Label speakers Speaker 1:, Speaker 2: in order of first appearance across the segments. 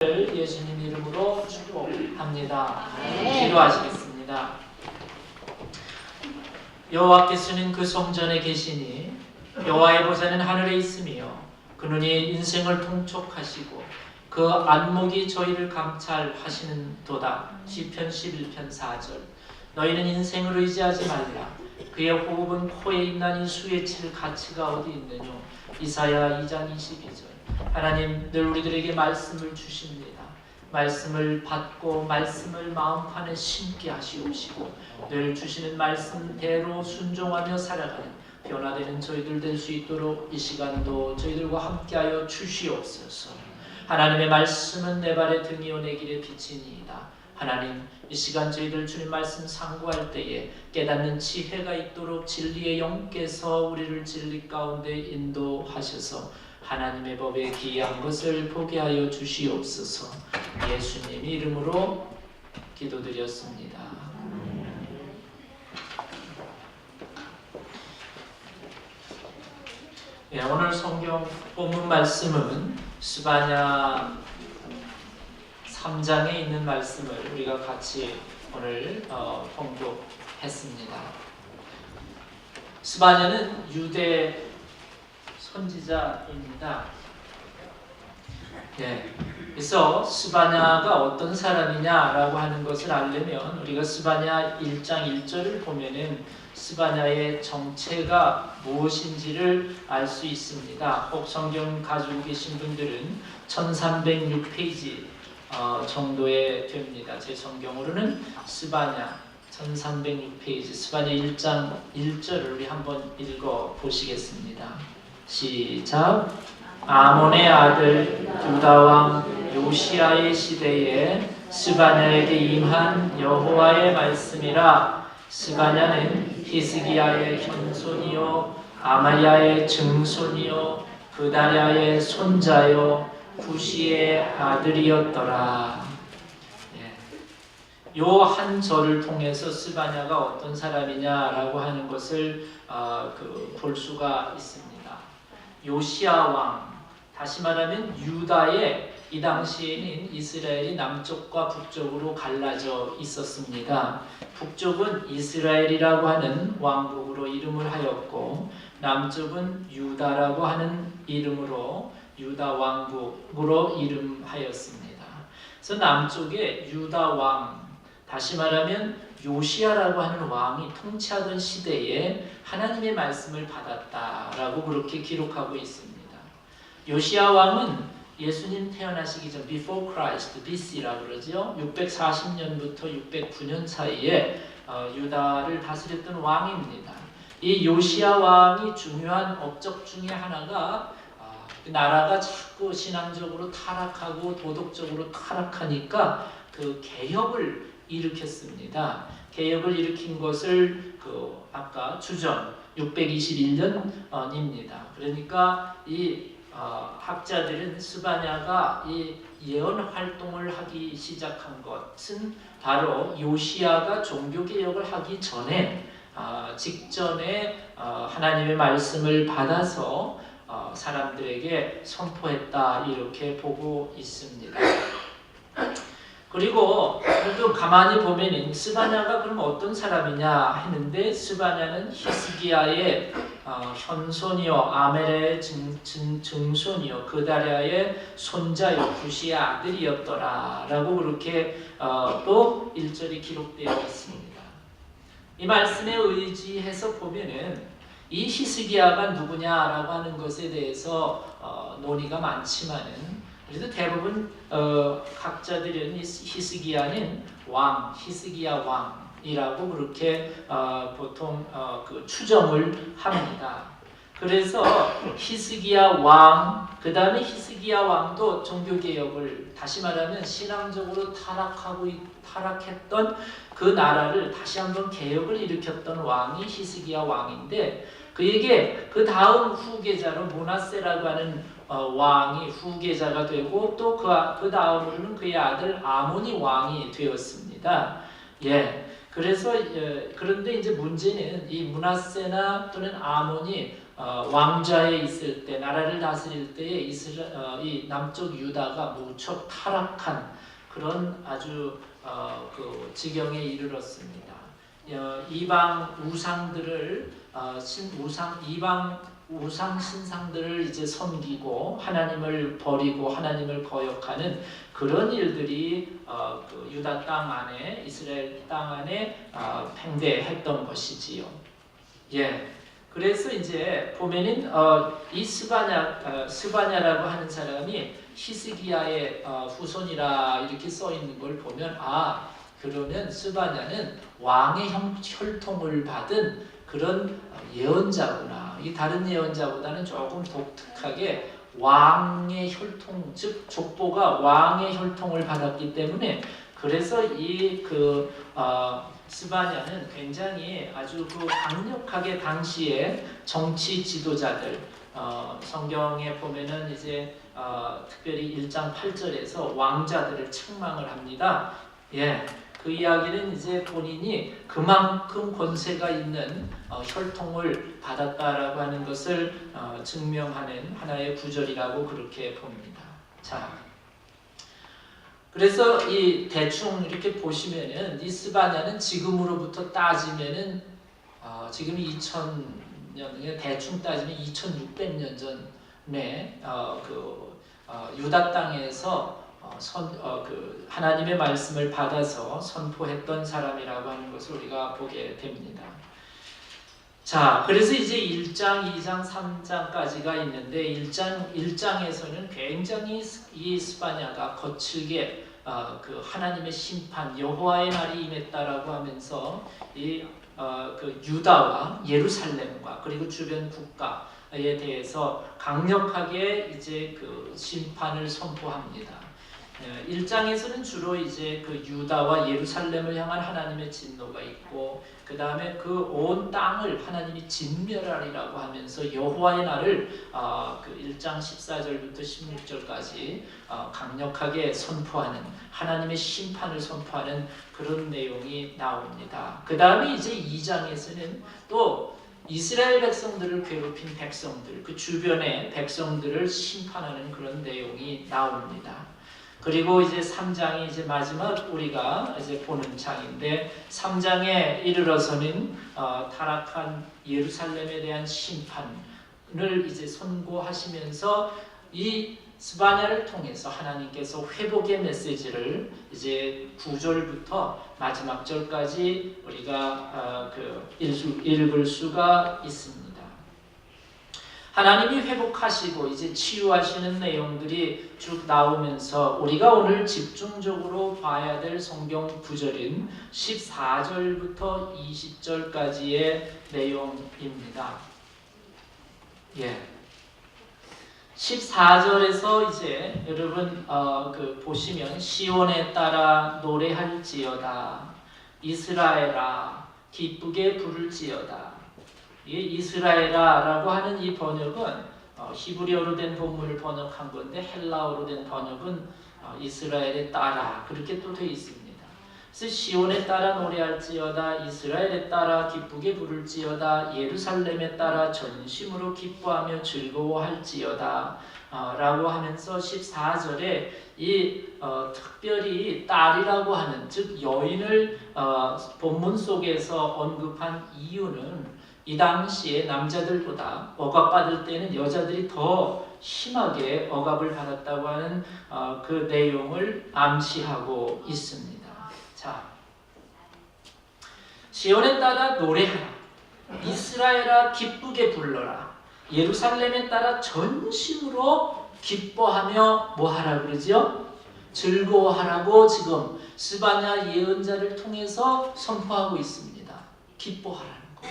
Speaker 1: 예수님 이름으로 축복합니다. 기도하시겠습니다. 여호와께서는 그 성전에 계시니 여호와의 보좌는 하늘에 있으며 그 눈이 인생을 통촉하시고 그 안목이 저희를 감찰하시는도다. 시편 11편 4절. 너희는 인생을 의지하지 말라. 그의 호흡은 코에 있나니 수에 칠 가치가 어디 있느뇨. 이사야 2장 22절. 하나님 늘 우리들에게 말씀을 주십니다. 말씀을 받고 말씀을 마음판에 심게 하시옵시고 늘 주시는 말씀대로 순종하며 살아가는 변화되는 저희들 될 수 있도록 이 시간도 저희들과 함께하여 주시옵소서. 하나님의 말씀은 내 발의 등이요 내 길의 빛이니이다. 하나님 이 시간 저희들 주님 말씀 상고할 때에 깨닫는 지혜가 있도록 진리의 영께서 우리를 진리 가운데 인도하셔서 하나님의 법에 기이한 것을 보게 하여 주시옵소서. 예수님 이름으로 기도드렸습니다. 오늘 성경 본문 말씀은 스바냐 3장에 있는 말씀을 우리가 같이 오늘 통독했습니다. 스바냐는 유대 선지자입니다. 그래서 스바냐가 어떤 사람이냐라고 하는 것을 알려면 우리가 스바냐 1장 1절을 보면은 스바냐의 정체가 무엇인지를 알 수 있습니다. 꼭 성경 가지고 계신 분들은 1306페이지 정도에 됩니다. 제 성경으로는 스바냐 1306페이지 스바냐 1장 1절을 우리 한번 읽어 보시겠습니다. 시작. 아몬의 아들 유다 왕 요시야의 시대에 스바냐에게 임한 여호와의 말씀이라. 스바냐는 히스기야의 현손이요 아마야의 증손이요 그다랴의 손자요 구시의 아들이었더라. 요 한 절을 통해서 스바냐가 어떤 사람이냐라고 하는 것을 볼 수가 있습니다. 요시야 왕, 다시 말하면 유다의 이 당시에는 이스라엘이 남쪽과 북쪽으로 갈라져 있었습니다. 북쪽은 이스라엘이라고 하는 왕국으로 이름을 하였고 남쪽은 유다라고 하는 이름으로 유다 왕국으로 이름하였습니다. 그래서 남쪽에 유다 왕, 다시 말하면 요시야라고 하는 왕이 통치하던 시대에 하나님의 말씀을 받았다라고 그렇게 기록하고 있습니다. 요시야 왕은 예수님 태어나시기 전 Before Christ, BC라고 그러죠. 640년부터 609년 사이에 유다를 다스렸던 왕입니다. 이 요시야 왕이 중요한 업적 중에 하나가 나라가 자꾸 신앙적으로 타락하고 도덕적으로 타락하니까 그 개혁을 일으켰습니다. 개혁을 일으킨 것을 아까 주전 621년입니다. 그러니까 이 학자들은 스바냐가 이 예언 활동을 하기 시작한 것은 바로 요시야가 종교 개혁을 하기 전에 직전에 하나님의 말씀을 받아서 사람들에게 선포했다 이렇게 보고 있습니다. 그리고 또 가만히 보면은 스바냐가 그럼 어떤 사람이냐 했는데 스바냐는 히스기야의 현손이요 아멜의 증손이요 그다랴의 손자요 구시의 아들이었더라 라고 그렇게 또 1절이 기록되어 있습니다. 이 말씀에 의지해서 보면은 이 히스기야가 누구냐라고 하는 것에 대해서 논의가 많지만은 그래도 대부분 학자들은 히스기야는 왕, 히스기야 왕이라고 그렇게 보통 추정을 합니다. 그래서 히스기야 왕, 그 다음에 히스기야 왕도 종교개혁을, 다시 말하면 신앙적으로 타락했던 그 나라를 다시 한번 개혁을 일으켰던 왕이 히스기야 왕인데 그에게 그 다음 후계자로 므낫세라고 하는 왕이 후계자가 되고 또 그 다음으로는 그의 아들 아몬이 왕이 되었습니다. 그래서 그런데 이제 문제는 이 므낫세나 또는 아몬이 왕좌에 있을 때, 나라를 다스릴 때에 이 남쪽 유다가 무척 타락한 그런 아주 그 지경에 이르렀습니다. 이방 우상들을 이방 우상 신상들을 이제 섬기고 하나님을 버리고 하나님을 거역하는 그런 일들이 그 유다 땅 안에, 이스라엘 땅 안에 팽배했던 것이지요. 예. 그래서 이제 보면은 이 스바냐라고 하는 사람이 히스기야의 후손이라 이렇게 써 있는 걸 보면 그러면 스바냐는 왕의 혈통을 받은 그런 예언자구나. 이 다른 예언자보다는 조금 독특하게 왕의 혈통, 즉 족보가 왕의 혈통을 받았기 때문에 그래서 이 스바냐는 굉장히 아주 그 강력하게 당시에 정치 지도자들 성경에 보면은 이제 특별히 1장 8절에서 왕자들을 책망을 합니다. 예. 그 이야기는 이제 본인이 그만큼 권세가 있는 혈통을 받았다라고 하는 것을 증명하는 하나의 구절이라고 그렇게 봅니다. 자, 그래서 이 대충 이렇게 보시면은 이 스바냐는 지금으로부터 따지면은 지금이 2000년, 대충 따지면 2600년 전에 유다 땅에서 하나님의 말씀을 받아서 선포했던 사람이라고 하는 것을 우리가 보게 됩니다. 자, 그래서 이제 1장, 2장, 3장까지가 있는데 1장에서는 굉장히 이 스바냐가 거칠게 그 하나님의 심판, 여호와의 날이 임했다라고 하면서 그 유다와 예루살렘과 그리고 주변 국가에 대해서 강력하게 이제 그 심판을 선포합니다. 1장에서는 주로 이제 그 유다와 예루살렘을 향한 하나님의 진노가 있고 그 다음에 그 온 땅을 하나님이 진멸하리라고 하면서 여호와의 날을 그 1장 14절부터 16절까지 강력하게 선포하는 하나님의 심판을 선포하는 그런 내용이 나옵니다. 그 다음에 이제 2장에서는 또 이스라엘 백성들을 괴롭힌 백성들, 그 주변의 백성들을 심판하는 그런 내용이 나옵니다. 그리고 이제 3장이 이제 마지막 우리가 이제 보는 장인데 3장에 이르러서는 타락한 예루살렘에 대한 심판을 이제 선고하시면서 이 스바냐를 통해서 하나님께서 회복의 메시지를 이제 9절부터 마지막 절까지 우리가 읽을 수가 있습니다. 하나님이 회복하시고 이제 치유하시는 내용들이 쭉 나오면서 우리가 오늘 집중적으로 봐야 될 성경 구절인 14절부터 20절까지의 내용입니다. 예. 14절에서 이제 여러분 보시면 시온에 따라 노래할지어다 이스라엘아 기쁘게 부를지어다. 이스라엘아라고 하는 이 번역은 히브리어로 된 본문을 번역한 건데 헬라어로 된 번역은 이스라엘에 따라 그렇게 또 되어 있습니다. 그래서 시온에 따라 노래할지어다 이스라엘에 따라 기쁘게 부를지어다 예루살렘에 따라 전심으로 기뻐하며 즐거워할지어다 라고 하면서 14절에 특별히 딸이라고 하는 즉 여인을 본문 속에서 언급한 이유는 이 당시에 남자들보다 억압받을 때는 여자들이 더 심하게 억압을 받았다고 하는 그 내용을 암시하고 있습니다. 자, 시온에 따라 노래하라. 이스라엘아 기쁘게 불러라. 예루살렘에 따라 전심으로 기뻐하며 뭐하라 그러죠? 즐거워하라고 지금 스바냐 예언자를 통해서 선포하고 있습니다. 기뻐하라는 거.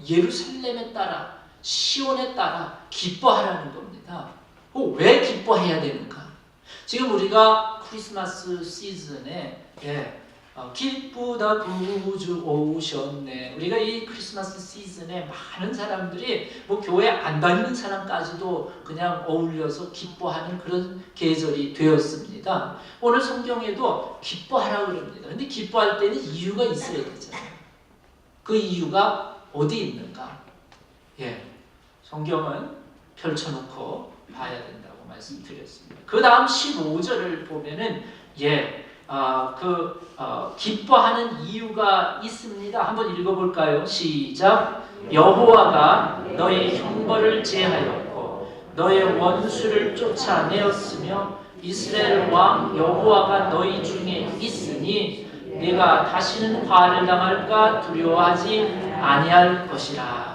Speaker 1: 예루살렘에 따라 시온에 따라 기뻐하라는 겁니다. 왜 기뻐해야 되는가? 지금 우리가 크리스마스 시즌에 기쁘다 구주 오셨네. 우리가 이 크리스마스 시즌에 많은 사람들이 뭐 교회 안 다니는 사람까지도 그냥 어울려서 기뻐하는 그런 계절이 되었습니다. 오늘 성경에도 기뻐하라고 그럽니다. 근데 기뻐할 때는 이유가 있어야 되잖아요. 그 이유가 어디 있는가? 성경은 펼쳐놓고 봐야 된다고 말씀드렸습니다. 그 다음 15절을 보면은 기뻐하는 이유가 있습니다. 한번 읽어볼까요? 시작. 여호와가 너의 형벌을 제하였고 너의 원수를 쫓아내었으며 이스라엘 왕 여호와가 너희 중에 있으니 네가 다시는 화를 당할까 두려워하지 아니할 것이라.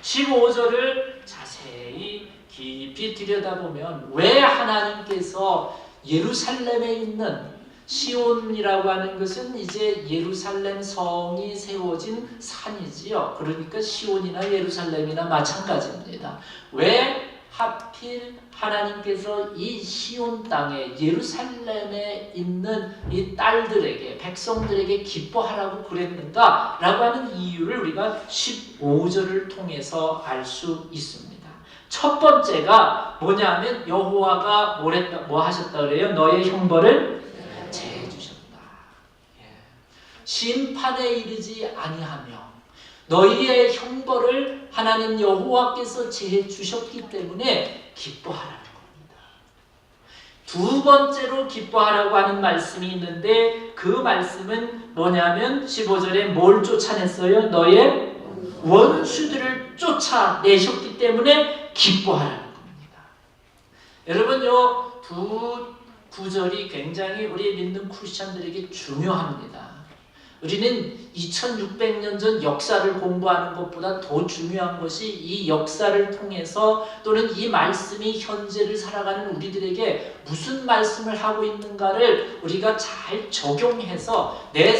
Speaker 1: 15절을 자세히 깊이 들여다보면 왜 하나님께서 예루살렘에 있는 시온이라고 하는 것은 이제 예루살렘 성이 세워진 산이지요. 그러니까 시온이나 예루살렘이나 마찬가지입니다. 왜 하필 하나님께서 이 시온 땅에 예루살렘에 있는 이 딸들에게 백성들에게 기뻐하라고 그랬는가 라고 하는 이유를 우리가 15절을 통해서 알 수 있습니다. 첫 번째가 뭐냐면 여호와가 뭐 하셨다 그래요? 너의 형벌을 제해 주셨다. 심판에 이르지 아니하며 너희의 형벌을 하나님 여호와께서 제해 주셨기 때문에 기뻐하라는 겁니다. 두 번째로 기뻐하라고 하는 말씀이 있는데 그 말씀은 뭐냐면 15절에 뭘 쫓아냈어요? 너의 원수들을 쫓아내셨기 때문에 기뻐하라는 겁니다. 여러분, 요 두 구절이 굉장히 우리 믿는 크리스천들에게 중요합니다. 우리는 2600년 전 역사를 공부하는 것보다 더 중요한 것이 이 역사를 통해서 또는 이 말씀이 현재를 살아가는 우리들에게 무슨 말씀을 하고 있는가를 우리가 잘 적용해서 내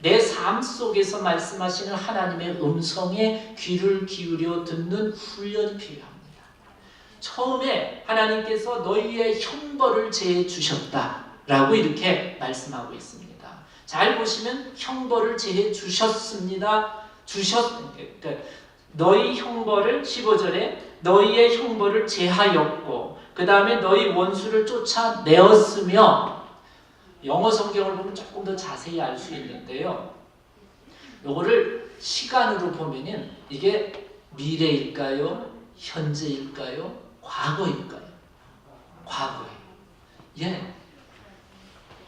Speaker 1: 삶 속에서 말씀하시는 하나님의 음성에 귀를 기울여 듣는 훈련이 필요합니다. 처음에 하나님께서 너희의 형벌을 제해 주셨다라고 이렇게 말씀하고 있습니다. 잘 보시면 형벌을 제해 주셨습니다. 너희 형벌을 15절에 너희의 형벌을 제하였고 그 다음에 너희 원수를 쫓아내었으며 영어 성경을 보면 조금 더 자세히 알 수 있는데요. 요거를 시간으로 보면은 이게 미래일까요? 현재일까요? 과거일까요? 과거예요.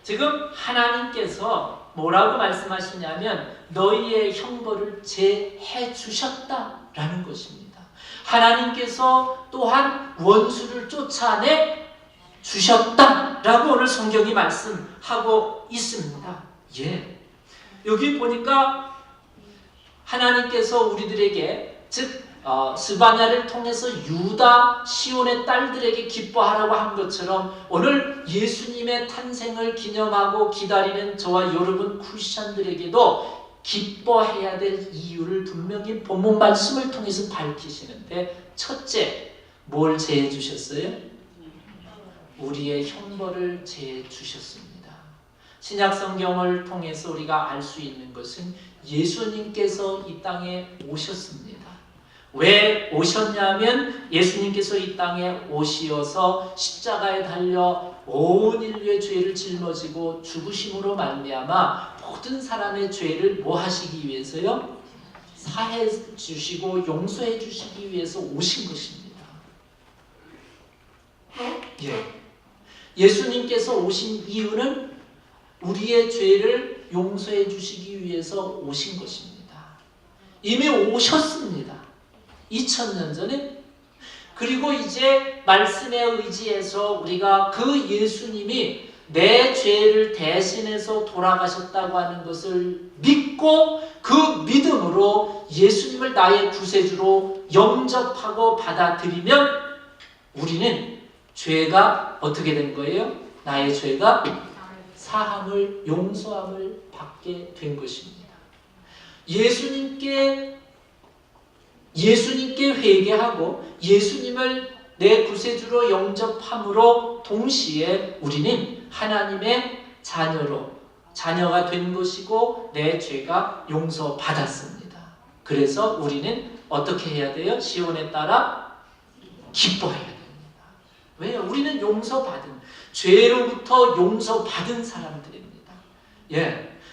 Speaker 1: 지금 하나님께서 뭐라고 말씀하시냐면 너희의 형벌을 제해 주셨다라는 것입니다. 하나님께서 또한 원수를 쫓아내 주셨다라고 오늘 성경이 말씀하고 있습니다. 여기 보니까 하나님께서 우리들에게 즉 스바냐를 통해서 유다 시온의 딸들에게 기뻐하라고 한 것처럼 오늘 예수님의 탄생을 기념하고 기다리는 저와 여러분 크리스천들에게도 기뻐해야 될 이유를 분명히 본문 말씀을 통해서 밝히시는데 첫째, 뭘 제해 주셨어요? 우리의 형벌을 제해 주셨습니다. 신약 성경을 통해서 우리가 알 수 있는 것은 예수님께서 이 땅에 오셨습니다. 왜 오셨냐면 예수님께서 이 땅에 오시어서 십자가에 달려 온 인류의 죄를 짊어지고 죽으심으로 말미암아 모든 사람의 죄를 뭐 하시기 위해서요? 사해 주시고 용서해 주시기 위해서 오신 것입니다. 예수님께서 오신 이유는 우리의 죄를 용서해 주시기 위해서 오신 것입니다. 이미 오셨습니다. 2000년 전에. 그리고 이제 말씀에 의지해서 우리가 그 예수님이 내 죄를 대신해서 돌아가셨다고 하는 것을 믿고 그 믿음으로 예수님을 나의 구세주로 영접하고 받아들이면 우리는 죄가 어떻게 된 거예요? 나의 죄가 사함을, 용서함을 받게 된 것입니다. 예수님께 회개하고 예수님을 내 구세주로 영접함으로 동시에 우리는 하나님의 자녀가 된 것이고 내 죄가 용서받았습니다. 그래서 우리는 어떻게 해야 돼요? 시온에 따라 기뻐해야 됩니다. 왜요? 우리는 용서받은, 죄로부터 용서받은 사람들입니다.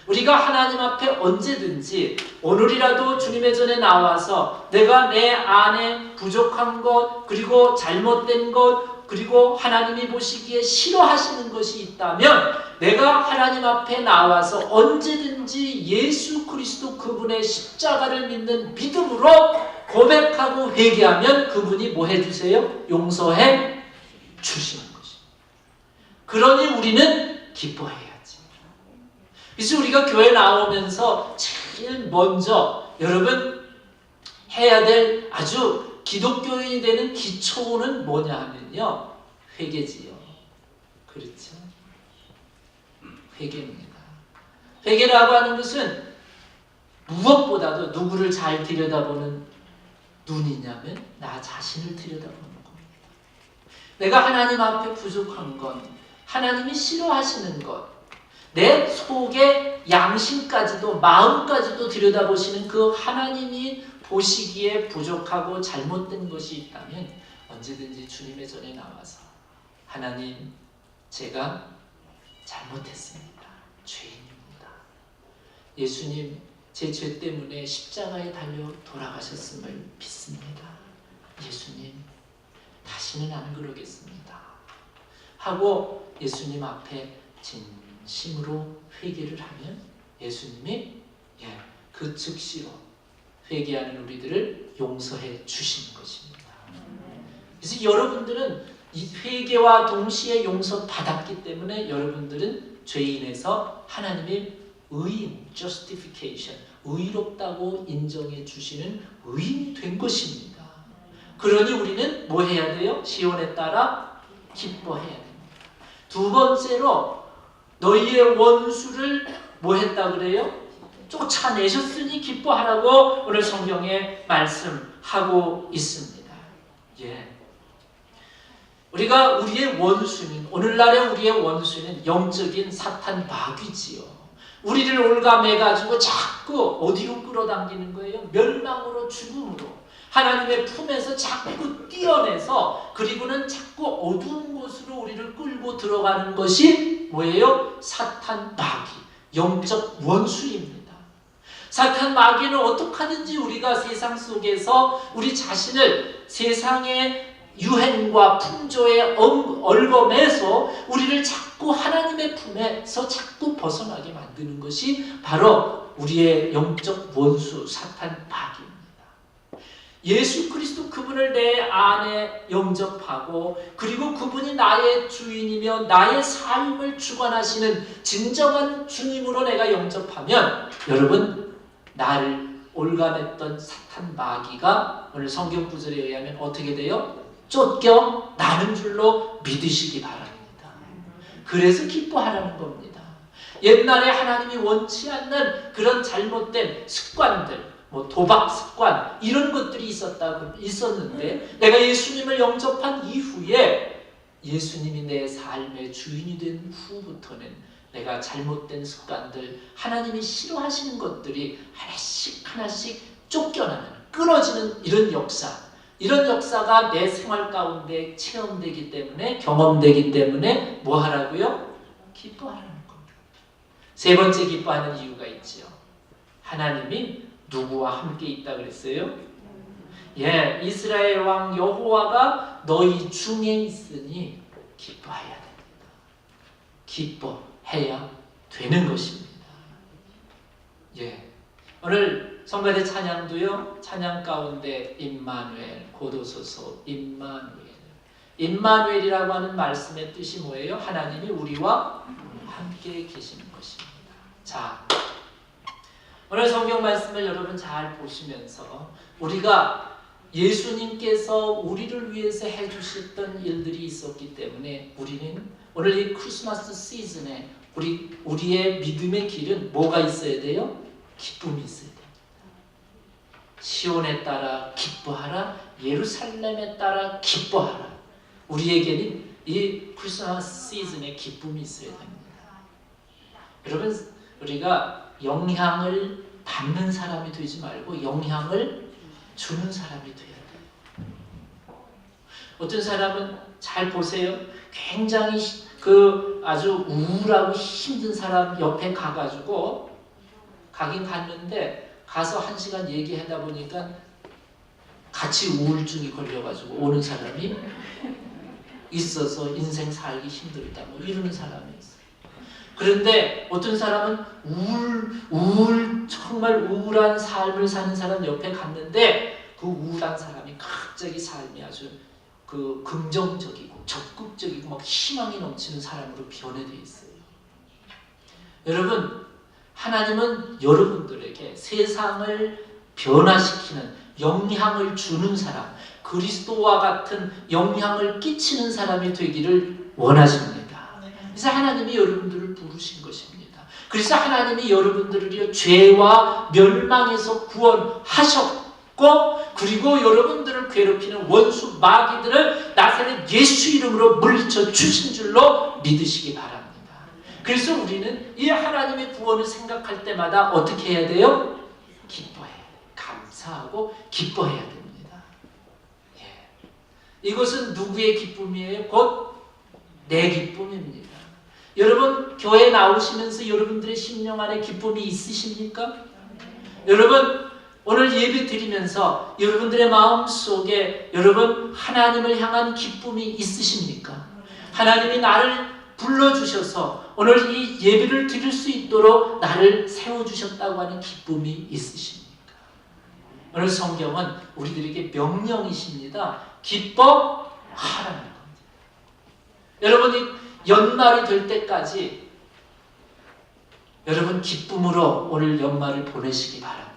Speaker 1: 우리가 하나님 앞에 언제든지 오늘이라도 주님의 전에 나와서 내가 내 안에 부족한 것, 그리고 잘못된 것, 그리고 하나님이 보시기에 싫어하시는 것이 있다면 내가 하나님 앞에 나와서 언제든지 예수 그리스도 그분의 십자가를 믿는 믿음으로 고백하고 회개하면 그분이 뭐 해주세요? 용서해 주시는 것입니다. 그러니 우리는 기뻐해야지. 그래서 우리가 교회 나오면서 제일 먼저 여러분 해야 될 아주 기독교인이 되는 기초는 뭐냐 하면요, 회개지요. 그렇죠? 회개입니다. 회개라고 하는 것은 무엇보다도 누구를 잘 들여다보는 눈이냐면 나 자신을 들여다보는 겁니다. 내가 하나님 앞에 부족한 것, 하나님이 싫어하시는 것, 내 속의 양심까지도 마음까지도 들여다보시는 그 하나님이 보시기에 부족하고 잘못된 것이 있다면 언제든지 주님의 전에 나와서 하나님, 제가 잘못했습니다. 죄인입니다. 예수님, 제 죄 때문에 십자가에 달려 돌아가셨음을 믿습니다. 예수님, 다시는 안 그러겠습니다. 하고 예수님 앞에 진심으로 회개를 하면 예수님이 그 즉시로 회개하는 우리들을 용서해 주시는 것입니다. 그래서 여러분들은 이 회개와 동시에 용서받았기 때문에 여러분들은 죄인에서 하나님의 의인, justification, 의롭다고 인정해 주시는 의인이 된 것입니다. 그러니 우리는 뭐 해야 돼요? 시온에 따라 기뻐해야 됩니다. 두 번째로 너희의 원수를 뭐 했다 그래요? 쫓아내셨으니 기뻐하라고 오늘 성경에 말씀하고 있습니다. 우리가 우리의 원수는, 오늘날의 우리의 원수는 영적인 사탄 마귀지요. 우리를 올가매가지고 자꾸 어디로 끌어당기는 거예요? 멸망으로, 죽음으로. 하나님의 품에서 자꾸 띄어내서 그리고는 자꾸 어두운 곳으로 우리를 끌고 들어가는 것이 뭐예요? 사탄 마귀, 영적 원수입니다. 사탄 마귀는 어떻게 하든지 우리가 세상 속에서 우리 자신을 세상의 유행과 풍조에 얽어매서 우리를 자꾸 하나님의 품에서 자꾸 벗어나게 만드는 것이 바로 우리의 영적 원수 사탄 마귀입니다. 예수 그리스도 그분을 내 안에 영접하고 그리고 그분이 나의 주인이며 나의 삶을 주관하시는 진정한 주님으로 내가 영접하면 여러분, 나를 올가맸던 사탄 마귀가 오늘 성경 구절에 의하면 어떻게 돼요? 쫓겨나는 줄로 믿으시기 바랍니다. 그래서 기뻐하라는 겁니다. 옛날에 하나님이 원치 않는 그런 잘못된 습관들, 도박 습관 이런 것들이 있었는데 내가 예수님을 영접한 이후에 예수님이 내 삶의 주인이 된 후부터는 내가 잘못된 습관들, 하나님이 싫어하시는 것들이 하나씩 쫓겨나는, 끊어지는 이런 역사가 내 생활 가운데 체험되기 때문에, 경험되기 때문에 뭐 하라고요? 기뻐하라는 겁니다. 세 번째 기뻐하는 이유가 있죠. 하나님이 누구와 함께 있다 그랬어요? 이스라엘 왕 여호와가 너희 중에 있으니 기뻐해야 됩니다. 기뻐해야 되는 것입니다. 오늘 성가대 찬양도요, 찬양 가운데 임마누엘, 고도소서 임마누엘이라고 하는 말씀의 뜻이 뭐예요? 하나님이 우리와 함께 계시는 것입니다. 자, 오늘 성경 말씀을 여러분 잘 보시면서 우리가 예수님께서 우리를 위해서 해주셨던 일들이 있었기 때문에 우리는 오늘 이 크리스마스 시즌에 우리의 믿음의 길은 뭐가 있어야 돼요? 기쁨이 있어야 됩니다. 시온에 따라 기뻐하라, 예루살렘에 따라 기뻐하라. 우리에게는 이 크리스마스 시즌에 기쁨이 있어야 됩니다. 여러분, 우리가 영향을 받는 사람이 되지 말고 영향을 주는 사람이 돼야 돼요. 어떤 사람은 잘 보세요. 굉장히 아주 우울하고 힘든 사람 옆에 가가지고 가긴 갔는데 가서 1시간 얘기하다 보니까 같이 우울증이 걸려가지고 오는 사람이 있어서 인생 살기 힘들다 뭐 이러는 사람이 있어요. 그런데 어떤 사람은 정말 우울한 삶을 사는 사람 옆에 갔는데 그 우울한 사람이 갑자기 삶이 아주 그 긍정적이고 적극적이고 막 희망이 넘치는 사람으로 변해져 있어요. 여러분, 하나님은 여러분들에게 세상을 변화시키는 영향을 주는 사람, 그리스도와 같은 영향을 끼치는 사람이 되기를 원하십니다. 그래서 하나님이 여러분들을 부르신 것입니다. 그래서 하나님이 여러분들을 죄와 멸망에서 구원하셨고, 그리고 여러분들을 괴롭히는 원수 마귀들을 나사렛 예수 이름으로 물리쳐 주신 줄로 믿으시기 바랍니다. 그래서 우리는 이 하나님의 구원을 생각할 때마다 어떻게 해야 돼요? 기뻐해요. 감사하고 기뻐해야 됩니다. 예. 이것은 누구의 기쁨이에요? 곧 내 기쁨입니다. 여러분, 교회 나오시면서 여러분들의 심령 안에 기쁨이 있으십니까? 여러분, 오늘 예배 드리면서 여러분들의 마음속에 여러분 하나님을 향한 기쁨이 있으십니까? 하나님이 나를 불러주셔서 오늘 이 예배를 드릴 수 있도록 나를 세워주셨다고 하는 기쁨이 있으십니까? 오늘 성경은 우리들에게 명령이십니다. 기뻐하라는 겁니다. 여러분이 연말이 될 때까지 여러분 기쁨으로 오늘 연말을 보내시기 바랍니다.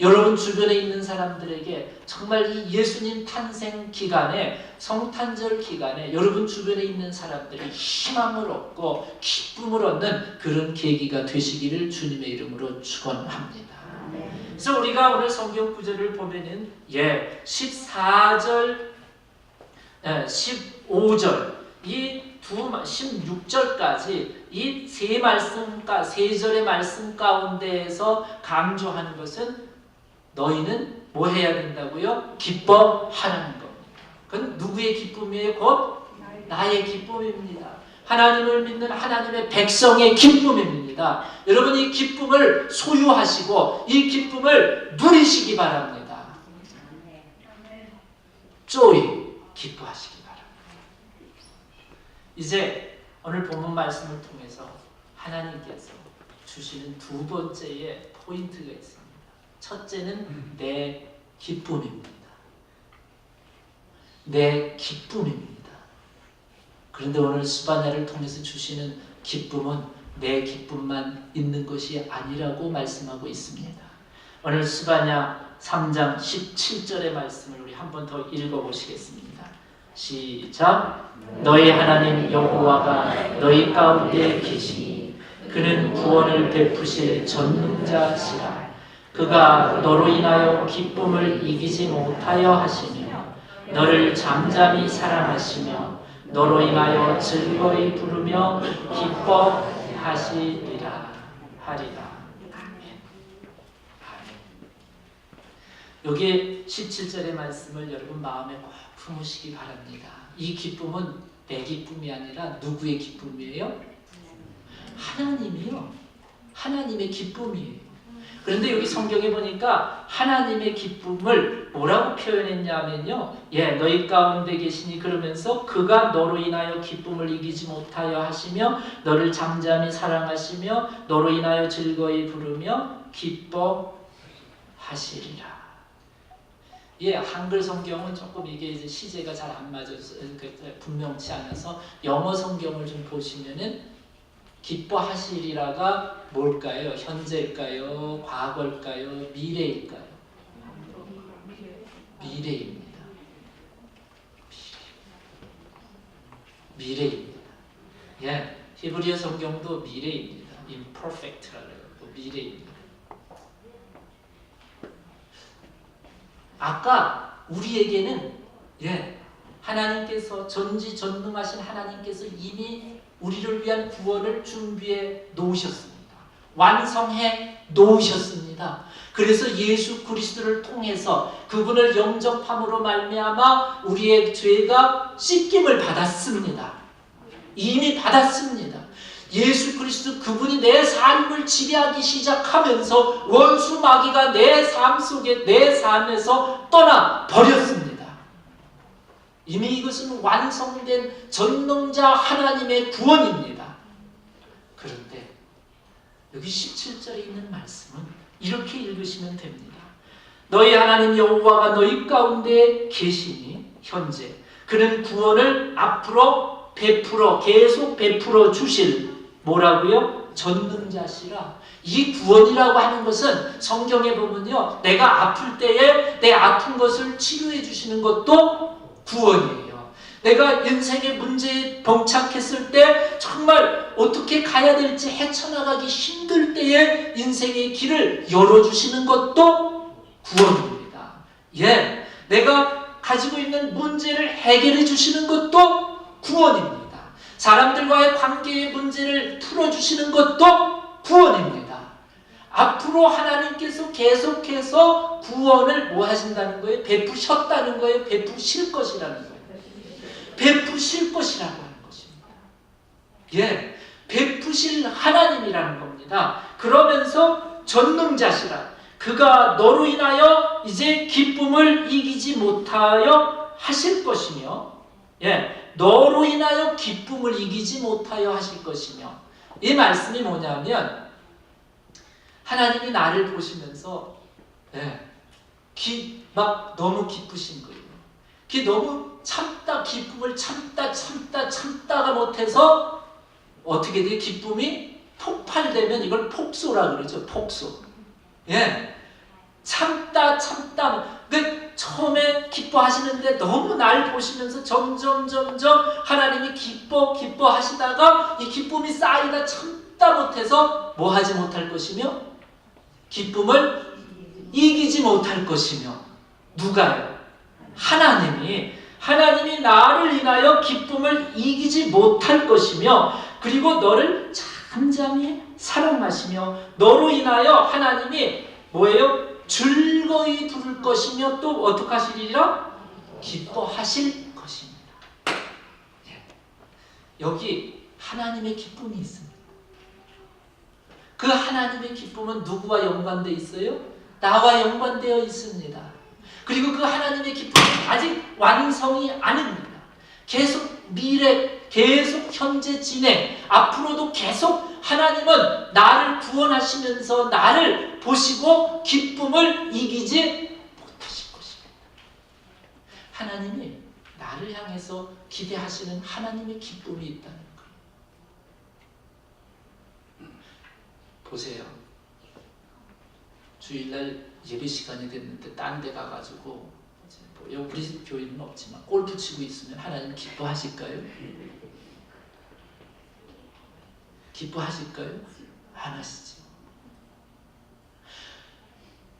Speaker 1: 여러분 주변에 있는 사람들에게 정말 이 예수님 탄생 기간에, 성탄절 기간에 여러분 주변에 있는 사람들이 희망을 얻고 기쁨을 얻는 그런 계기가 되시기를 주님의 이름으로 축원합니다. 그래서 우리가 오늘 성경 구절을 보면은 14절, 15절, 이 16절까지 이 세 절의 말씀 가운데에서 강조하는 것은 너희는 뭐 해야 된다고요? 기뻐하는 겁니다. 그건 누구의 기쁨이에요? 곧 나의 기쁨입니다. 하나님을 믿는 하나님의 백성의 기쁨입니다. 여러분 이 기쁨을 소유하시고 이 기쁨을 누리시기 바랍니다. joy, 기뻐하시기 바랍니다. 이제 오늘 본문 말씀을 통해서 하나님께서 주시는 두 번째의 포인트가 있습니다. 첫째는 내 기쁨입니다. 내 기쁨입니다. 그런데 오늘 스바냐를 통해서 주시는 기쁨은 내 기쁨만 있는 것이 아니라고 말씀하고 있습니다. 오늘 스바냐 3장 17절의 말씀을 우리 한 번 더 읽어보시겠습니다. 시작. 너희 하나님 여호와가 너희 가운데 계시니 그는 구원을 베푸실 전능자시라. 그가 너로 인하여 기쁨을 이기지 못하여 하시며 너를 잠잠히 사랑하시며 너로 인하여 즐거이 부르며 기뻐하시리라 하리라. 아멘. 여기 17절의 말씀을 여러분 마음에 꼭 품으시기 바랍니다. 이 기쁨은 내 기쁨이 아니라 누구의 기쁨이에요? 하나님이요. 하나님의 기쁨이에요. 그런데 여기 성경에 보니까 하나님의 기쁨을 뭐라고 표현했냐면요. 너희 가운데 계시니 그러면서 그가 너로 인하여 기쁨을 이기지 못하여 하시며 너를 잠잠히 사랑하시며 너로 인하여 즐거이 부르며 기뻐하시리라. 한글 성경은 조금 이게 이제 시제가 잘 안 맞아서 분명치 않아서 영어 성경을 좀 보시면은 기뻐하시리라가 뭘까요? 현재일까요? 과거일까요? 미래일까요? 미래입니다. 미래입니다. 히브리어 성경도 미래입니다. imperfect라고 해요. 미래입니다. 아까 우리에게는 하나님께서 전지전능하신 하나님께서 이미 우리를 위한 구원을 준비해 놓으셨습니다. 완성해 놓으셨습니다. 그래서 예수 그리스도를 통해서 그분을 영접함으로 말미암아 우리의 죄가 씻김을 받았습니다. 이미 받았습니다. 예수 그리스도 그분이 내 삶을 지배하기 시작하면서 원수 마귀가 내 삶 속에 내 삶에서 떠나 버렸습니다. 이미 이것은 완성된 전능자 하나님의 구원입니다. 그런데 여기 17절에 있는 말씀은 이렇게 읽으시면 됩니다. 너희 하나님 여호와가 너희 가운데 계시니 현재 그는 구원을 앞으로 계속 베풀어 주실 뭐라고요? 전능자시라. 이 구원이라고 하는 것은 성경에 보면요, 내가 아플 때에 내 아픈 것을 치료해 주시는 것도 구원이에요. 내가 인생의 문제에 봉착했을 때 정말 어떻게 가야 될지 헤쳐나가기 힘들 때에 인생의 길을 열어주시는 것도 구원입니다. 예, 내가 가지고 있는 문제를 해결해 주시는 것도 구원입니다. 사람들과의 관계의 문제를 풀어주시는 것도 구원입니다. 앞으로 하나님께서 계속해서 구원을 뭐 하신다는 거예요? 베푸셨다는 거예요? 베푸실 것이라는 거예요. 베푸실 것이라고 하는 것입니다. 예, 베푸실 하나님이라는 겁니다. 그러면서 전능자시라. 그가 너로 인하여 이제 기쁨을 이기지 못하여 하실 것이며, 예, 너로 인하여 기쁨을 이기지 못하여 하실 것이며, 이 말씀이 뭐냐면 하나님이 나를 보시면서 막 너무 기쁘신 거예요. 너무 기쁨을 참다가 못해서 어떻게 돼요? 기쁨이 폭발되면 이걸 폭소라 그러죠. 폭소. 예, 참다. 근데 처음에 기뻐하시는데 너무 날 보시면서 점점 하나님이 기뻐하시다가 이 기쁨이 쌓이다 참다 못해서 뭐 하지 못할 것이며 기쁨을 이기지 못할 것이며, 누가요? 하나님이 나를 인하여 기쁨을 이기지 못할 것이며, 그리고 너를 잠잠히 사랑하시며 너로 인하여 하나님이 뭐예요? 즐거이 부를 것이며 또 어떻게 하시리라? 기뻐하실 것입니다. 여기 하나님의 기쁨이 있습니다. 그 하나님의 기쁨은 누구와 연관되어 있어요? 나와 연관되어 있습니다. 그리고 그 하나님의 기쁨은 아직 완성이 아닙니다. 계속 미래, 계속 현재 진행, 앞으로도 계속 하나님은 나를 구원하시면서 나를 보시고 기쁨을 이기지 못하실 것입니다. 하나님이 나를 향해서 기대하시는 하나님의 기쁨이 있다는 거예요. 보세요. 주일날 예배 시간이 됐는데 딴 데 가가지고 우리 교회는 없지만 골프 치고 있으면 하나님 기뻐하실까요? 기뻐하실까요? 안 하시죠.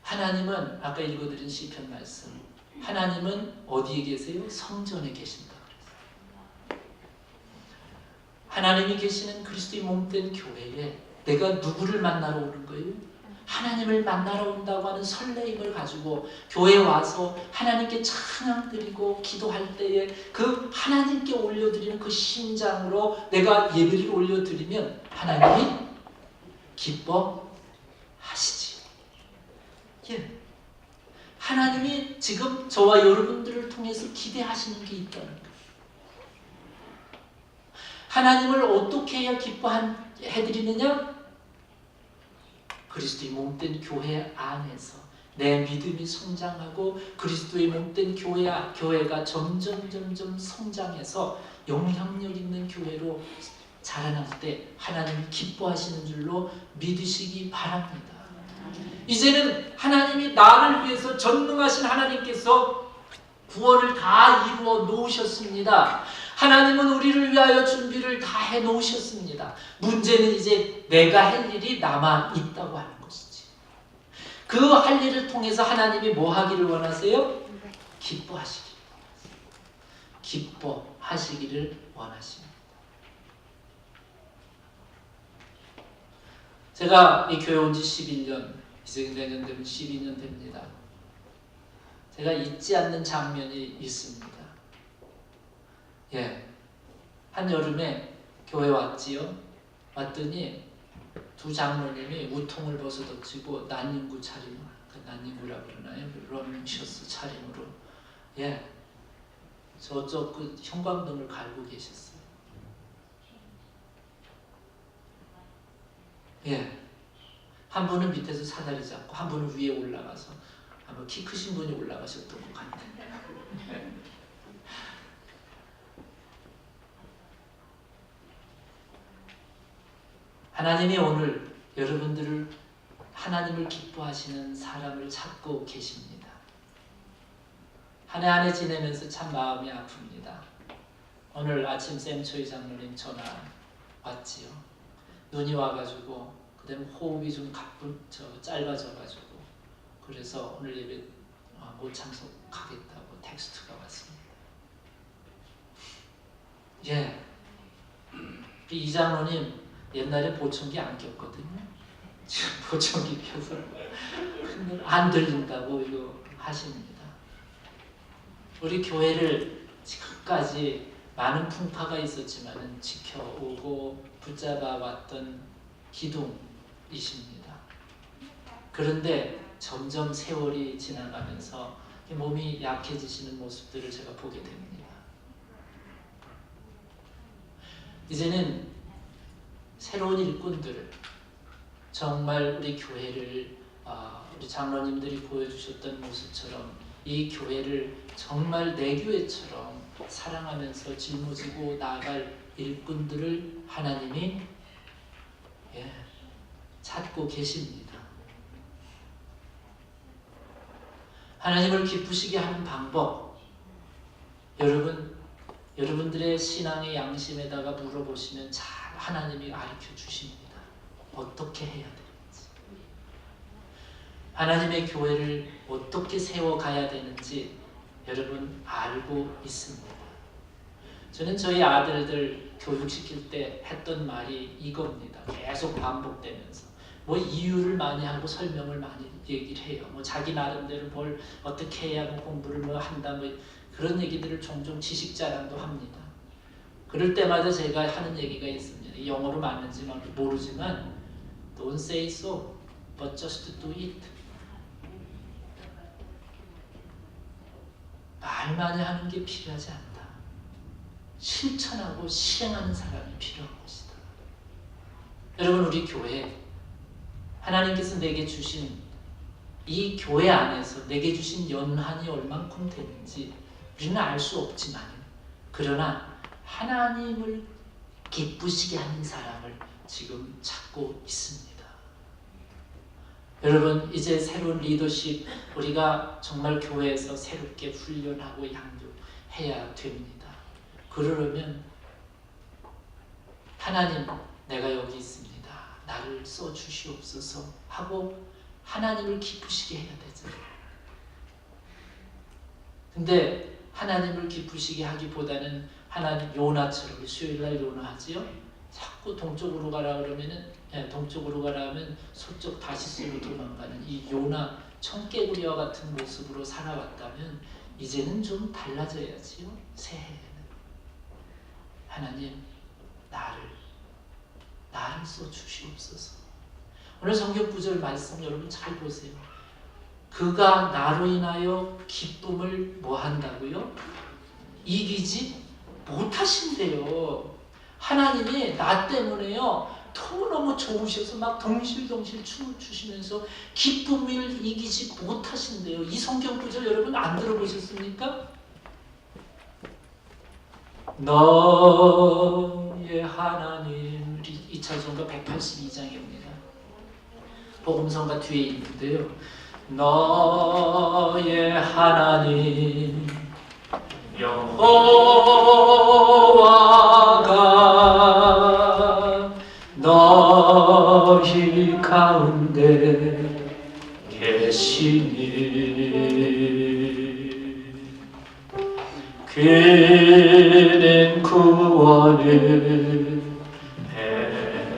Speaker 1: 하나님은 아까 읽어드린 시편 말씀, 하나님은 어디에 계세요? 성전에 계신다 그랬어요. 하나님이 계시는 그리스도의 몸된 교회에 내가 누구를 만나러 오는 거예요? 하나님을 만나러 온다고 하는 설레임을 가지고 교회에 와서 하나님께 찬양 드리고 기도할 때에 그 하나님께 올려드리는 그 심장으로 내가 예배를 올려드리면 하나님이 기뻐하시지. 예. 하나님이 지금 저와 여러분들을 통해서 기대하시는 게 있다는 거예요. 하나님을 어떻게 해야 기뻐해드리느냐? 그리스도의 몸된 교회 안에서 내 믿음이 성장하고 그리스도의 몸된 교회가 점점 성장해서 영향력 있는 교회로 자라날 때 하나님이 기뻐하시는 줄로 믿으시기 바랍니다. 이제는 하나님이 나를 위해서 전능하신 하나님께서 구원을 다 이루어 놓으셨습니다. 하나님은 우리를 위하여 준비를 다 해놓으셨습니다. 문제는 이제 내가 할 일이 남아 있다고 하는 것이지. 그 할 일을 통해서 하나님이 뭐 하기를 원하세요? 기뻐하시기를 원하십니다. 제가 이 교회 온 지 11년, 이제 내년 되면 12년 됩니다. 제가 잊지 않는 장면이 있습니다. 예, 한 여름에 교회 왔지요. 왔더니 두 장로님이 우통을 벗어던지고 난닝구 차림을, 난닝구라고 그러나요? 런셔스 차림으로 저쪽 그 형광등을 갈고 계셨어요. 한 분은 밑에서 사다리 잡고 한 분은 위에 올라가서 아마 키 크신 분이 올라가셨던 것 같아요. 하나님이 오늘 여러분들을 하나님을 기뻐하시는 사람을 찾고 계십니다. 한 해 한 해 지내면서 참 마음이 아픕니다. 오늘 아침 샘초이 장로님 전화 왔지요. 눈이 와가지고 그다음에 호흡이 좀 짧아져가지고 그래서 오늘 예배 못 참석하겠다고 텍스트가 왔습니다. 이 장로님 옛날에 보청기 안 꼈거든요. 지금 보청기 껴서 안 들린다고 이거 하십니다. 우리 교회를 지금까지 많은 풍파가 있었지만 지켜오고 붙잡아 왔던 기둥이십니다. 그런데 점점 세월이 지나가면서 몸이 약해지시는 모습들을 제가 보게 됩니다. 이제는 새로운 일꾼들을 정말 우리 교회를 우리 장로님들이 보여주셨던 모습처럼 이 교회를 정말 내 교회처럼 사랑하면서 짊어지고 나아갈 일꾼들을 하나님이 찾고 계십니다. 하나님을 기쁘시게 하는 방법, 여러분들의 신앙의 양심에다가 물어보시면 잘 하나님이 가르쳐 주십니다. 어떻게 해야 되는지, 하나님의 교회를 어떻게 세워가야 되는지 여러분 알고 있습니다. 저는 저희 아들들 교육시킬 때 했던 말이 이겁니다. 계속 반복되면서 이유를 많이 하고 설명을 많이 얘기를 해요. 자기 나름대로 뭘 어떻게 해야 공부를 한다 그런 얘기들을 종종 지식 자랑도 합니다. 그럴 때마다 제가 하는 얘기가 있습니다. 영어로 맞는지 모르지만 Don't say so, but just do it. 말 많이 하는 게 필요하지 않다. 실천하고 실행하는 사람이 필요한 것이다. 여러분, 우리 교회 하나님께서 내게 주신 이 교회 안에서 내게 주신 연한이 얼만큼 되는지 우리는 알 수 없지만, 그러나 하나님을 기쁘시게 하는 사람을 지금 찾고 있습니다. 여러분, 이제 새로운 리더십 우리가 정말 교회에서 새롭게 훈련하고 양육해야 됩니다. 그러려면 하나님, 내가 여기 있습니다. 나를 써주시옵소서 하고 하나님을 기쁘시게 해야 되잖아요. 근데 하나님을 기쁘시게 하기보다는 하나님, 요나처럼 수요일날 요나하지요. 자꾸 동쪽으로 가라 그러면은 동쪽으로 가라 하면 서쪽 다시스로 도망가는 이 요나 청개구리와 같은 모습으로 살아왔다면 이제는 좀 달라져야지요. 새해에는 하나님, 나를 써주시옵소서. 오늘 성경 구절 말씀 여러분 잘 보세요. 그가 나로 인하여 기쁨을 한다고요? 이기지 못하신대요. 하나님이 나 때문에요 너무너무 좋으셔서 막 덩실덩실 춤을 추시면서 기쁨을 이기지 못하신대요. 이 성경 구절 여러분 안 들어보셨습니까? 너의 하나님, 2차전가 182장입니다. 복음성가 뒤에 있는데요. 너의 하나님 여호와가 너희 가운데 계시니 그는 구원을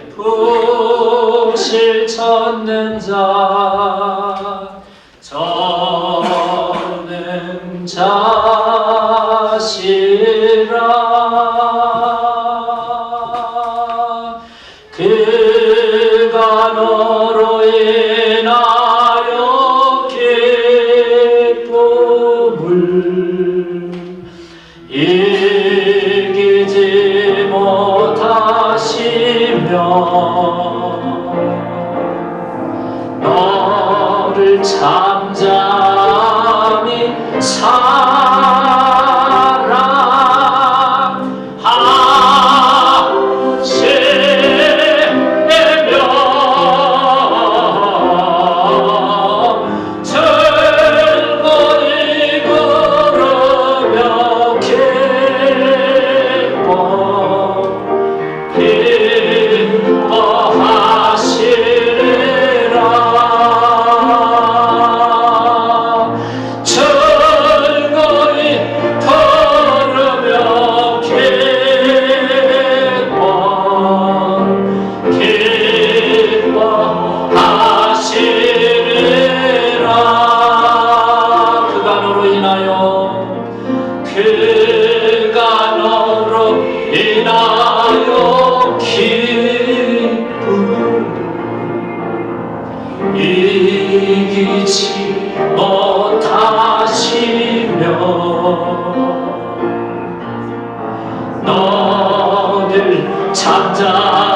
Speaker 1: 베푸실 전능자 전능자시라. 그 너를 잠잠히 그가 너로 인하여 기쁨 이기지 못하시며 너를 잠잠